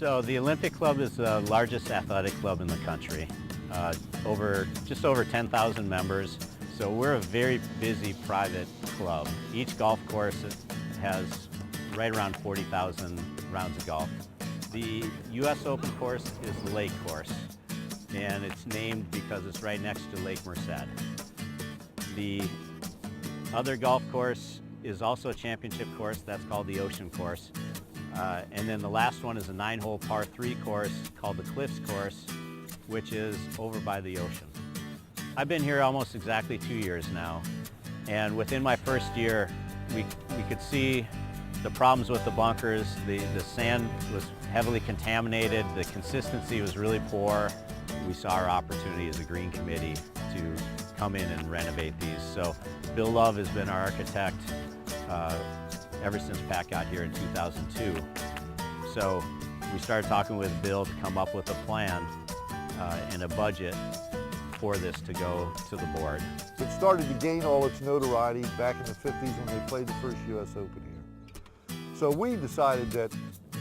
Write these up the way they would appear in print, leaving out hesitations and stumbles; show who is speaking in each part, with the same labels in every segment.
Speaker 1: So the Olympic Club is the largest athletic club in the country. Just over 10,000 members. So we're a very busy private club. Each golf course has right around 40,000 rounds of golf. The U.S. Open course is the Lake course, and it's named because it's right next to Lake Merced. The other golf course is also a championship course. That's called the Ocean course. And then the last one is a 9-hole par 3 course called the Cliffs course, which is over by the ocean. I've been here almost exactly 2 years now, and within my first year, we could see the problems with the bunkers. The sand was heavily contaminated, the consistency was really poor. We saw our opportunity as a green committee to come in and renovate these. So Bill Love has been our architect ever since Pat got here in 2002. So we started talking with Bill to come up with a plan and a budget for this to go to the board.
Speaker 2: It started to gain all its notoriety back in the 50s when they played the first U.S. Open here. So we decided that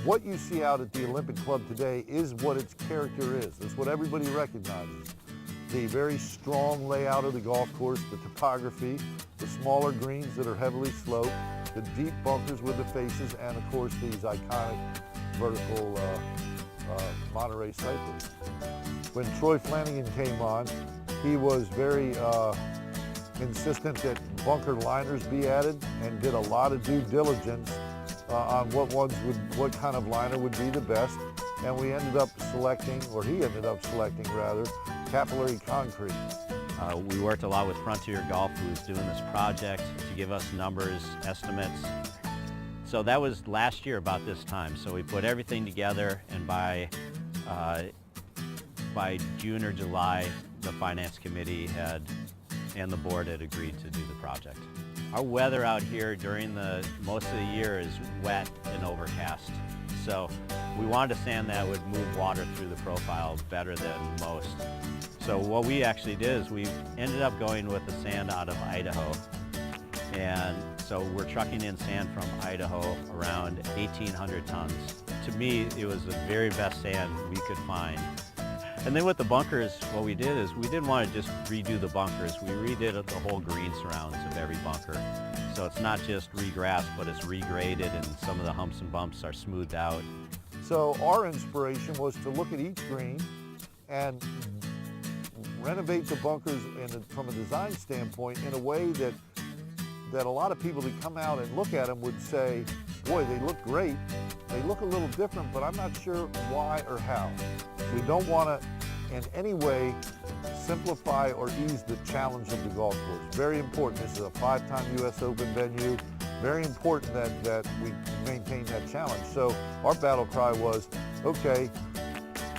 Speaker 2: what you see out at the Olympic Club today is what its character is. It's what everybody recognizes. The very strong layout of the golf course, the topography, the smaller greens that are heavily sloped, the deep bunkers with the faces, and of course these iconic vertical Monterey cypress. When Troy Flanagan came on, he was very insistent that bunker liners be added and did a lot of due diligence on what kind of liner would be the best. And we ended up selecting, or he ended up selecting rather, capillary concrete.
Speaker 1: We worked a lot with Frontier Golf, who was doing this project, to give us numbers, estimates. So that was last year about this time. So we put everything together, and by June or July, the Finance Committee and the board had agreed to do the project. Our weather out here during most of the year is wet and overcast. So we wanted a sand that would move water through the profile better than most. So what we actually did is we ended up going with the sand out of Idaho. And so we're trucking in sand from Idaho, around 1,800 tons. To me, it was the very best sand we could find. And then with the bunkers, what we did is we didn't want to just redo the bunkers. We redid the whole green surrounds of every bunker. So it's not just regrassed, but it's regraded, and some of the humps and bumps are smoothed out.
Speaker 2: So our inspiration was to look at each green and renovate the bunkers from a design standpoint in a way that a lot of people that come out and look at them would say, boy, they look great. They look a little different, but I'm not sure why or how. We don't want to in any way simplify or ease the challenge of the golf course. Very important. This is a 5-time U.S. Open venue. Very important that we maintain that challenge. So our battle cry was, okay,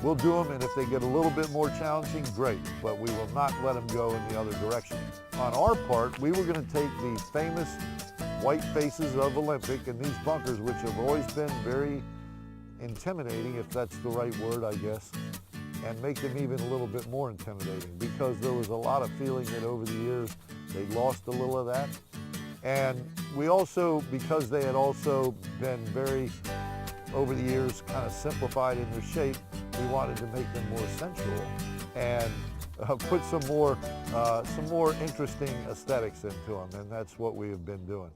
Speaker 2: we'll do them, and if they get a little bit more challenging, great, but we will not let them go in the other direction. On our part, we were going to take the famous white faces of Olympic and these bunkers, which have always been very intimidating, if that's the right word, I guess, and make them even a little bit more intimidating, because there was a lot of feeling that over the years they lost a little of that. And we also, because they had also been very, over the years, kind of simplified in their shape, we wanted to make them more sensual and put some more interesting aesthetics into them, and that's what we have been doing.